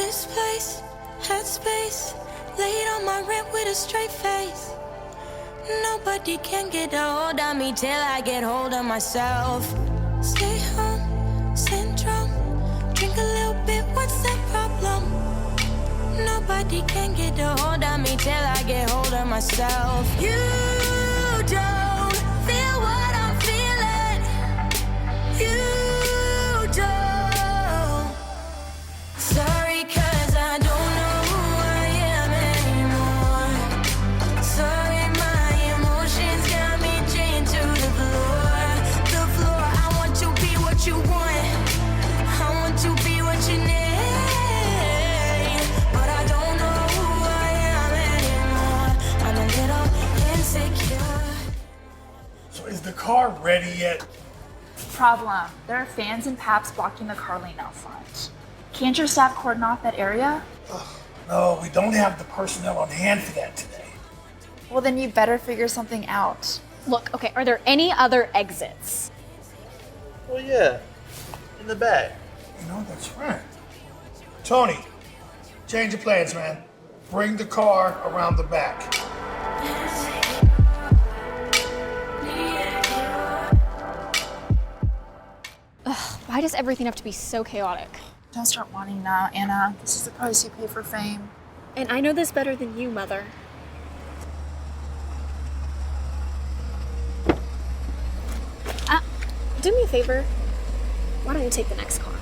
This place had space, laid on my rent with a straight face. Nobody can get a hold of me till I get hold of myself. Stay home, syndrome. Drink a little bit, what's that problem? Nobody can get a hold of me till I get hold of myself. You don't feel what I'm feeling. You don't. Sorry, 'cause I don't know who I am anymore. Sorry, my emotions got me chained to the floor. The floor, I want to be what you want. I want to be what you need. But I don't know who I am anymore. I'm a little insecure. So is the car ready yet? Problem. There are fans and paps blocking the car lane out front. Can't your staff cordon off that area? No, we don't have the personnel on hand for that today. Well, then you better figure something out. Look, okay, are there any other exits? Well, yeah. In the back. You know, that's right. Tony, change your plans, man. Bring the car around the back. Why does everything have to be so chaotic? Don't start whining now, Anna. This is the price you pay for fame. And I know this better than you, Mother. Do me a favor. Why don't you take the next car?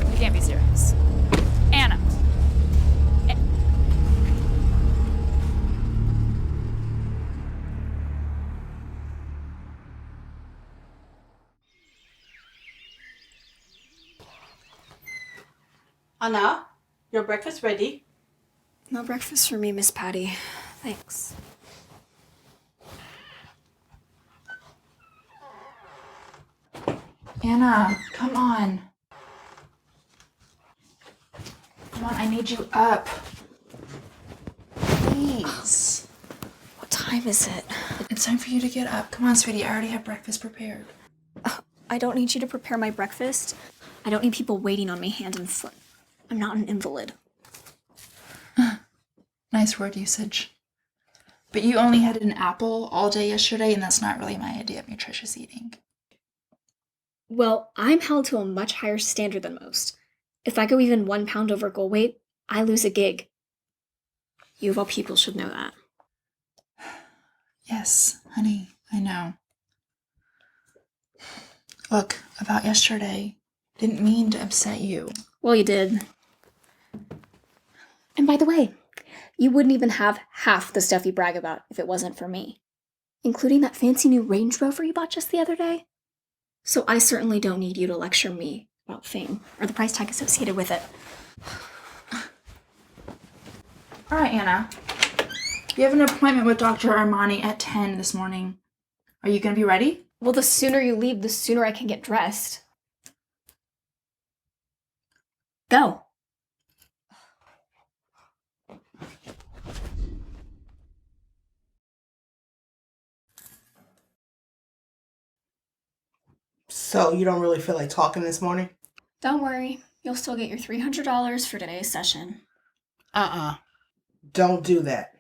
You can't be serious. Anna. Hanah, your breakfast ready? No breakfast for me, Miss Patty. Thanks. Anna, come on. Come on, I need you up. Please. What time is it? It's time for you to get up. Come on, sweetie. I already have breakfast prepared. I don't need you to prepare my breakfast. I don't need people waiting on me hand and foot. I'm not an invalid. Nice word usage. But you only had an apple all day yesterday, and that's not really my idea of nutritious eating. Well, I'm held to a much higher standard than most. If I go even 1 pound over goal weight, I lose a gig. You of all people should know that. Yes, honey, I know. Look, about yesterday, didn't mean to upset you. Well, you did. And by the way, you wouldn't even have half the stuff you brag about if it wasn't for me. Including that fancy new Range Rover you bought just the other day. So I certainly don't need you to lecture me about fame or the price tag associated with it. All right, Anna. You have an appointment with Dr. Armani at 10 this morning. Are you going to be ready? Well, the sooner you leave, the sooner I can get dressed. Go. So you don't really feel like talking this morning? Don't worry. You'll still get your $300 for today's session. Don't do that.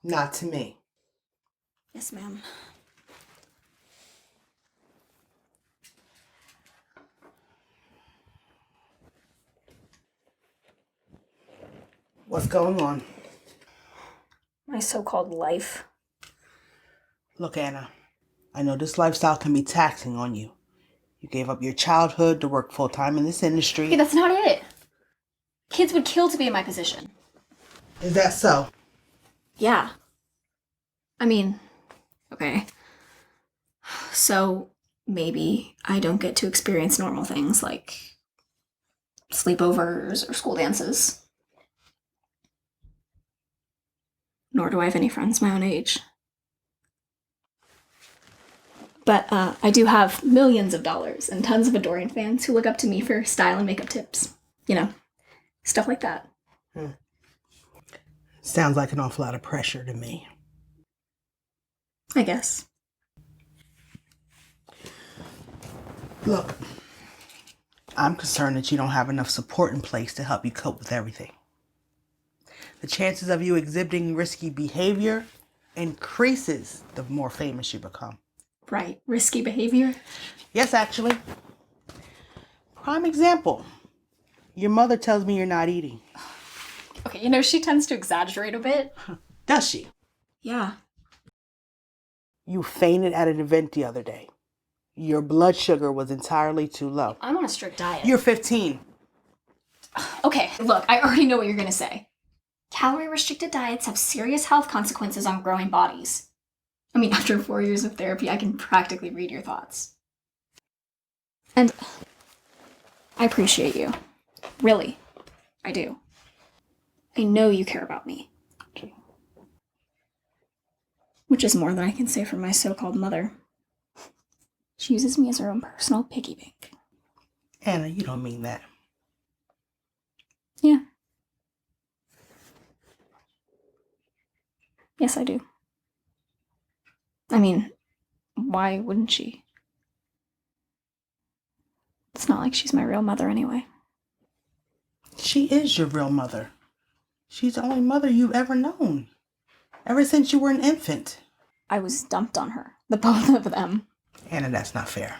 Not to me. Yes, ma'am. What's going on? My so-called life. Look, Anna, I know this lifestyle can be taxing on you. You gave up your childhood to work full-time in this industry. Hey, that's not it. Kids would kill to be in my position. Is that so? Yeah. I mean, okay. So maybe I don't get to experience normal things like sleepovers or school dances. Nor do I have any friends my own age. But I do have millions of dollars and tons of adoring fans who look up to me for style and makeup tips. You know, stuff like that. Sounds like an awful lot of pressure to me. I guess. Look, I'm concerned that you don't have enough support in place to help you cope with everything. The chances of you exhibiting risky behavior increases the more famous you become. Right. Risky behavior? Yes, actually. Prime example. Your mother tells me you're not eating. Okay, she tends to exaggerate a bit. Does she? Yeah. You fainted at an event the other day. Your blood sugar was entirely too low. I'm on a strict diet. You're 15. Okay, look, I already know what you're gonna say. Calorie-restricted diets have serious health consequences on growing bodies. I mean, after 4 years of therapy, I can practically read your thoughts. And I appreciate you. Really. I do. I know you care about me. Which is more than I can say for my so-called mother. She uses me as her own personal piggy bank. Anna, you don't mean that. Yeah. Yes, I do. I mean, why wouldn't she? It's not like she's my real mother anyway. She is your real mother. She's the only mother you've ever known. Ever since you were an infant. I was dumped on her. The both of them. Anna, that's not fair.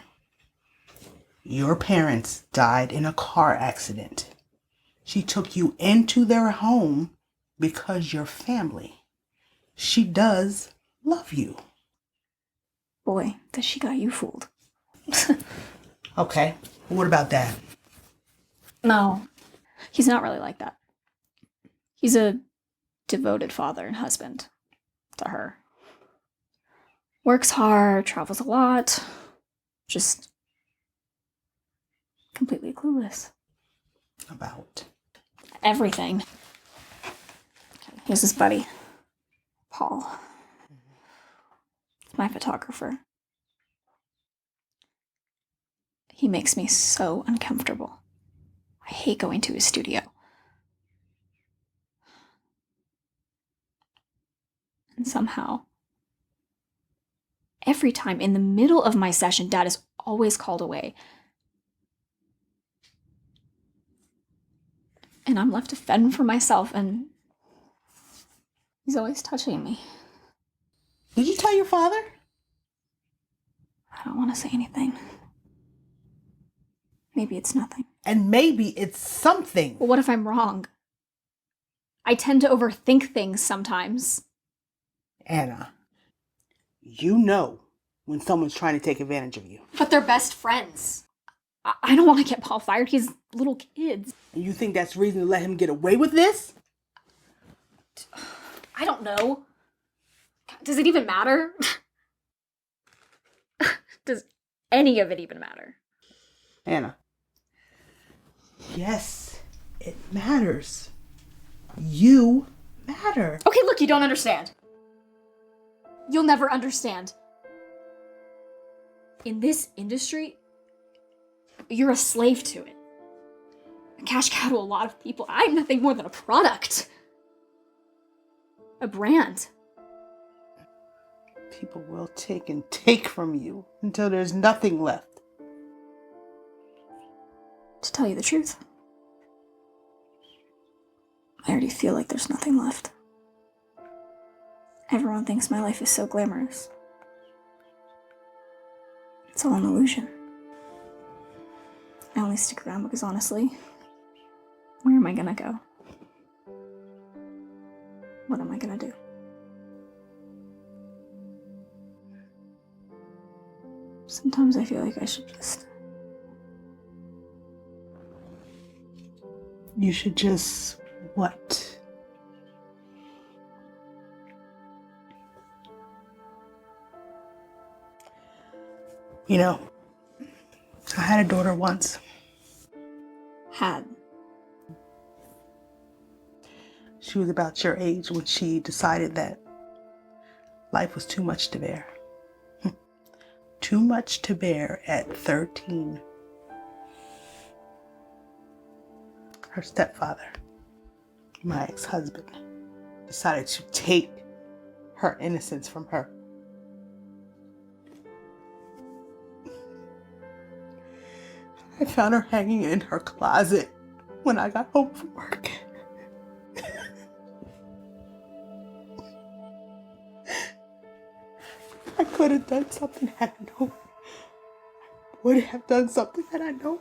Your parents died in a car accident. She took you into their home because you're family. She does love you. Boy, that she got you fooled. Okay, what about Dad? No, he's not really like that. He's a devoted father and husband to her. Works hard, travels a lot, just completely clueless. About? Everything. Here's his buddy, Paul. My photographer. He makes me so uncomfortable. I hate going to his studio. And somehow, every time in the middle of my session, Dad is always called away. And I'm left to fend for myself, and he's always touching me. Did you tell your father? I don't want to say anything. Maybe it's nothing. And maybe it's something. But what if I'm wrong? I tend to overthink things sometimes. Anna, you know when someone's trying to take advantage of you. But they're best friends. I don't want to get Paul fired. He's little kids. And you think that's reason to let him get away with this? I don't know. Does it even matter? Does any of it even matter? Anna. Yes, it matters. You matter. Okay, look, you don't understand. You'll never understand. In this industry, you're a slave to it. A cash cow to a lot of people. I'm nothing more than a product. A brand. People will take and take from you until there's nothing left. To tell you the truth, I already feel like there's nothing left. Everyone thinks my life is so glamorous. It's all an illusion. I only stick around because honestly, where am I gonna go? What am I gonna do? Sometimes I feel like I should just... You should just... what? You know, I had a daughter once. Had. She was about your age when she decided that life was too much to bear. Too much to bear at 13. Her stepfather, my ex-husband, decided to take her innocence from her. I found her hanging in her closet when I got home from work. I could have done something had I known. I would have done something had I known.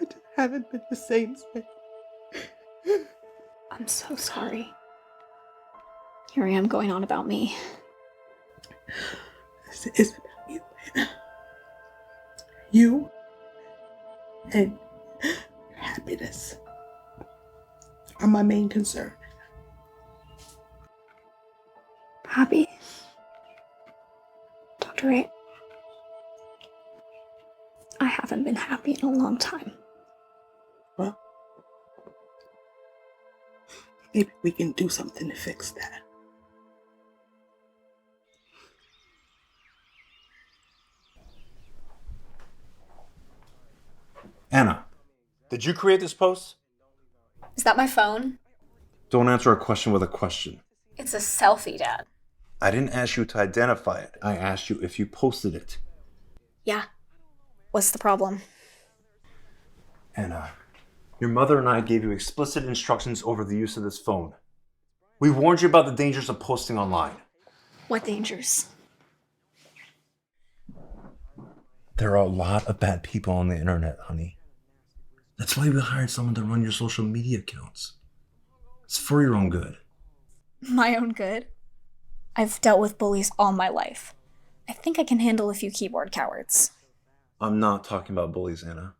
I just haven't been the same since. I'm so sorry. Here I am going on about me. This is about you, Hanah. You and your happiness are my main concern. Happy? Dr. Ray, I haven't been happy in a long time. Well, maybe we can do something to fix that. Hanah, did you create this post? Is that my phone? Don't answer a question with a question. It's a selfie, Dad. I didn't ask you to identify it. I asked you if you posted it. Yeah. What's the problem? Hanah, your mother and I gave you explicit instructions over the use of this phone. We warned you about the dangers of posting online. What dangers? There are a lot of bad people on the internet, honey. That's why we hired someone to run your social media accounts. It's for your own good. My own good? I've dealt with bullies all my life. I think I can handle a few keyboard cowards. I'm not talking about bullies, Hanah.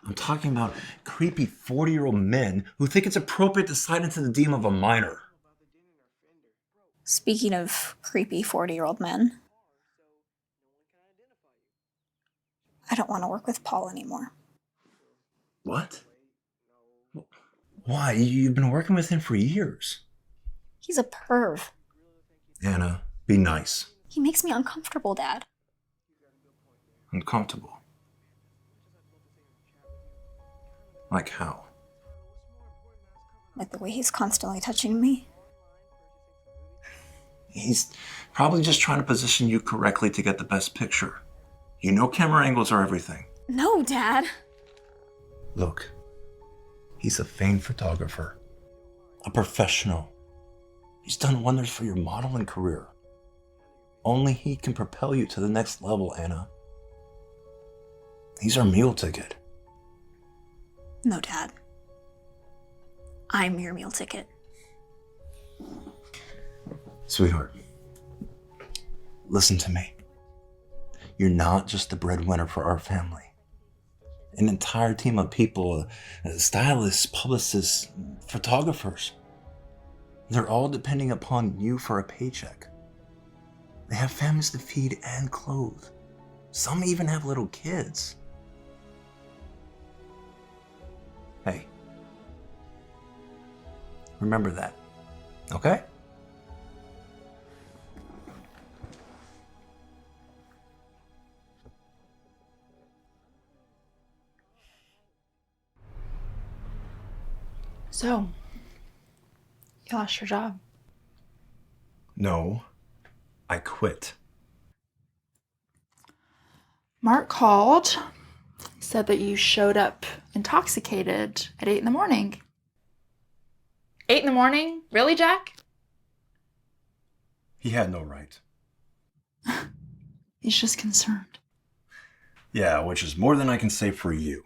I'm talking about creepy 40-year-old men who think it's appropriate to slide into the DM of a minor. Speaking of creepy 40-year-old men, I don't want to work with Paul anymore. What? Why? You've been working with him for years. He's a perv. Hanah, be nice. He makes me uncomfortable, Dad. Uncomfortable. Like how? Like the way he's constantly touching me. He's probably just trying to position you correctly to get the best picture. You know camera angles are everything. No, Dad. Look, he's a famed photographer, a professional. He's done wonders for your modeling career. Only he can propel you to the next level, Hanah. He's our meal ticket. No, Dad. I'm your meal ticket. Sweetheart, listen to me. You're not just the breadwinner for our family. An entire team of people, stylists, publicists, photographers. They're all depending upon you for a paycheck. They have families to feed and clothe. Some even have little kids. Hey, remember that, okay? So, you lost your job. No, I quit. Mark called, said that you showed up intoxicated at 8 in the morning. 8 in the morning? Really, Jack? He had no right. He's just concerned. Yeah, which is more than I can say for you.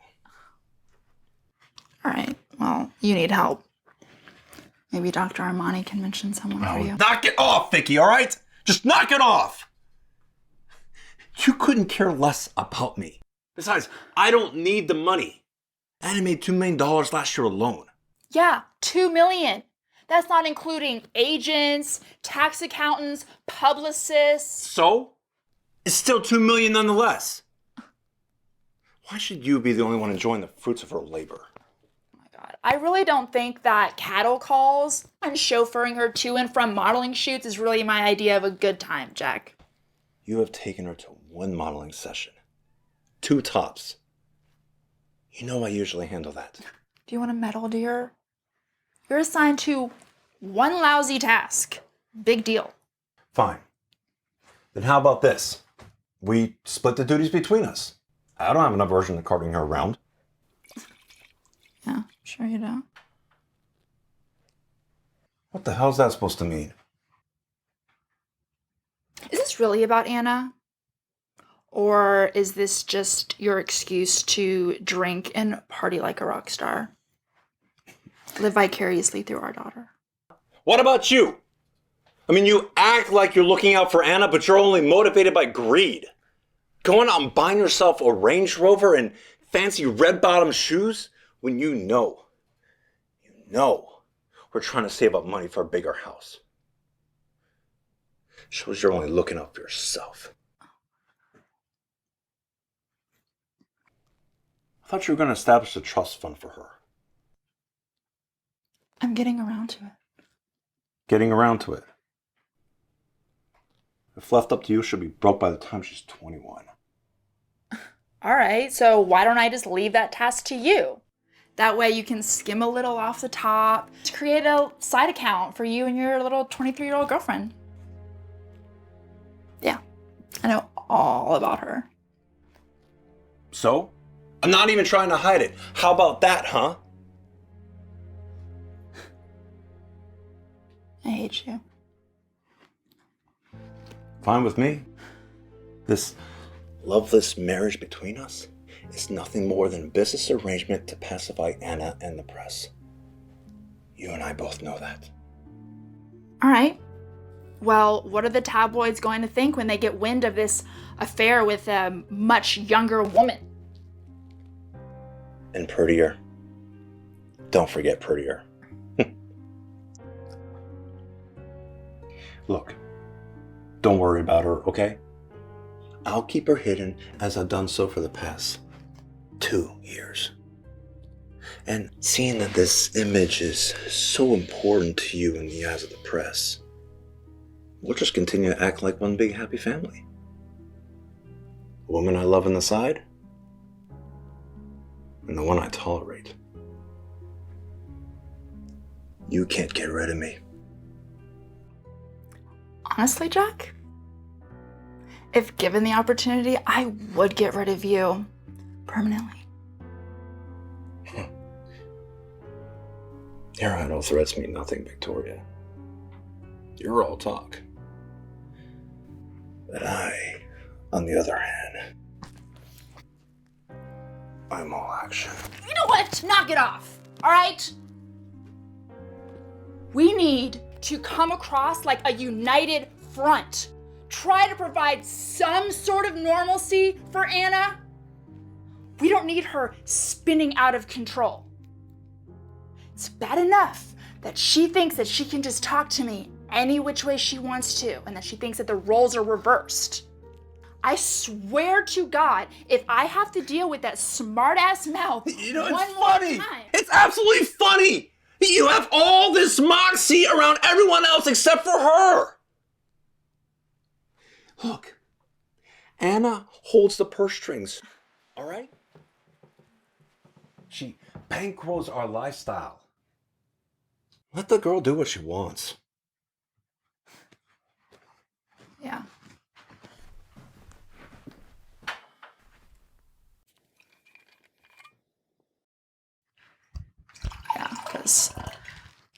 All right, well, you need help. Maybe Dr. Armani can mention someone for you. Knock it off, Vicky, all right? Just knock it off! You couldn't care less about me. Besides, I don't need the money. I made $2 million last year alone. Yeah, $2 million. That's not including agents, tax accountants, publicists. So? It's still $2 million nonetheless. Why should you be the only one enjoying the fruits of her labor? I really don't think that cattle calls and chauffeuring her to and from modeling shoots is really my idea of a good time, Jack. You have taken her to one modeling session. 2 tops. You know I usually handle that. Do you want a medal, dear? You're assigned to one lousy task. Big deal. Fine. Then how about this? We split the duties between us. I don't have an aversion to carting her around. Yeah, sure you don't. What the hell's that supposed to mean? Is this really about Hanah? Or is this just your excuse to drink and party like a rock star? Live vicariously through our daughter. What about you? I mean, you act like you're looking out for Hanah, but you're only motivated by greed. Going out and buying yourself a Range Rover and fancy red-bottom shoes when you know we're trying to save up money for a bigger house. Shows you're only looking out for yourself. I thought you were going to establish a trust fund for her. I'm getting around to it. Getting around to it. If left up to you, she'll be broke by the time she's 21. All right, so why don't I just leave that task to you? That way you can skim a little off the top to create a side account for you and your little 23-year-old girlfriend. Yeah, I know all about her. So? I'm not even trying to hide it. How about that, huh? I hate you. Fine with me. This loveless marriage between us is nothing more than a business arrangement to pacify Hanah and the press. You and I both know that. All right. Well, what are the tabloids going to think when they get wind of this affair with a much younger woman? And prettier. Don't forget prettier. Look, don't worry about her, okay? I'll keep her hidden as I've done so for the past 2 years. And seeing that this image is so important to you in the eyes of the press, we'll just continue to act like one big happy family. The woman I love on the side, and the one I tolerate. You can't get rid of me. Honestly, Jack, if given the opportunity, I would get rid of you permanently. Your idle threats mean nothing, Victoria. You're all talk. But I, on the other hand, I'm all action. You know what? Knock it off, all right? We need to come across like a united front. Try to provide some sort of normalcy for Hanah. We don't need her spinning out of control. It's bad enough that she thinks that she can just talk to me any which way she wants to, and that she thinks that the roles are reversed. I swear to God, if I have to deal with that smart-ass mouth one more time. It's absolutely funny. You have all this moxie around everyone else except for her. Look, Hanah holds the purse strings, all right? She bankrolls our lifestyle. Let the girl do what she wants. Yeah. Yeah, because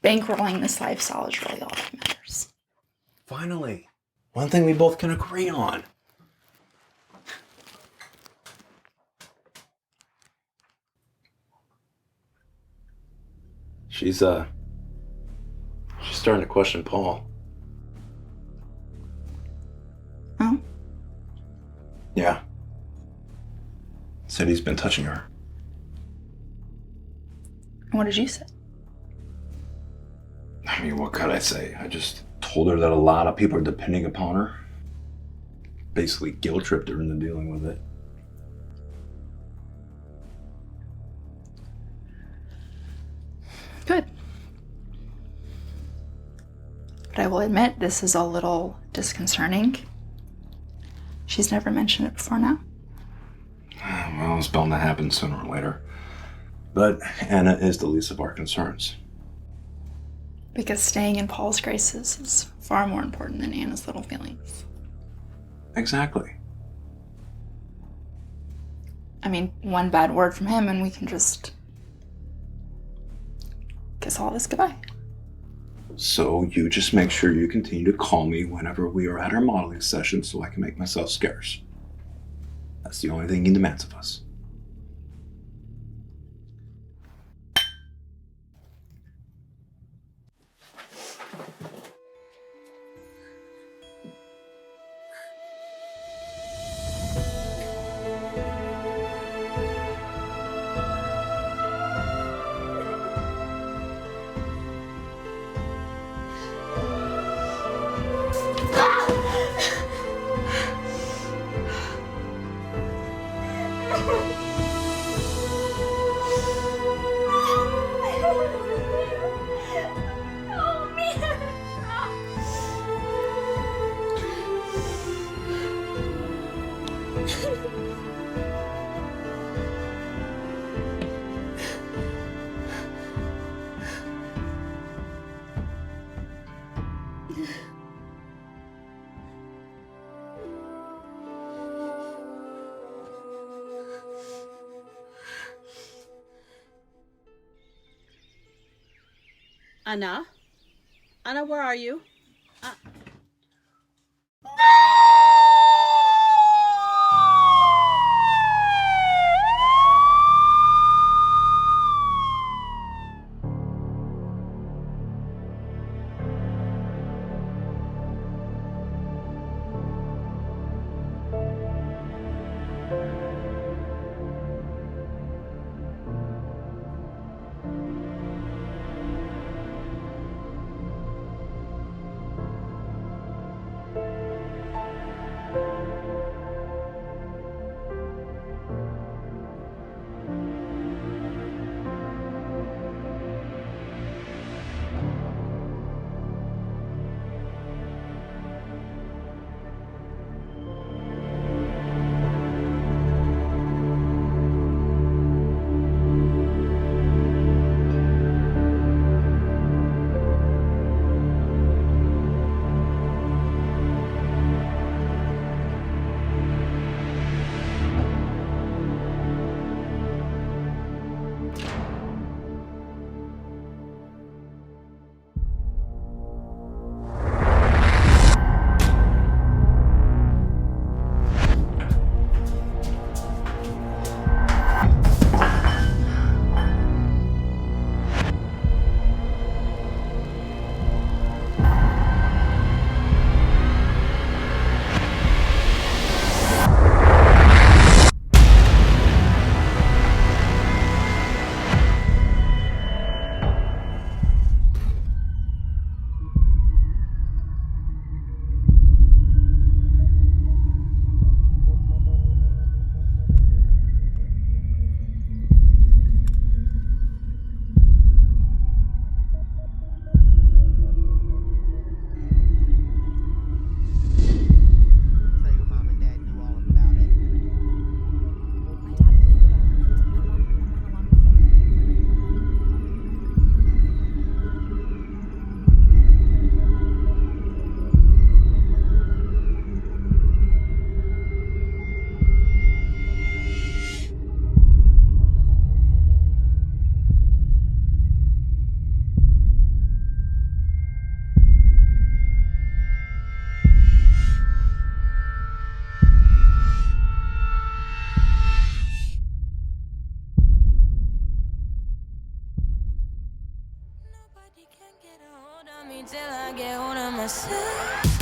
bankrolling this lifestyle is really all that matters. Finally, one thing we both can agree on. She's starting to question Paul. Oh? Yeah. Said he's been touching her. What did you say? I mean, what could I say? I just told her that a lot of people are depending upon her. Basically guilt-tripped her into dealing with it. Good. But I will admit, this is a little disconcerting. She's never mentioned it before now. Well, it's bound to happen sooner or later. But Hanah is the least of our concerns. Because staying in Paul's graces is far more important than Anna's little feelings. Exactly. I mean, one bad word from him and we can just kiss all this goodbye. So you just make sure you continue to call me whenever we are at our modeling session so I can make myself scarce. That's the only thing he demands of us. Hanah? Hanah, where are you? Till I get hold of myself.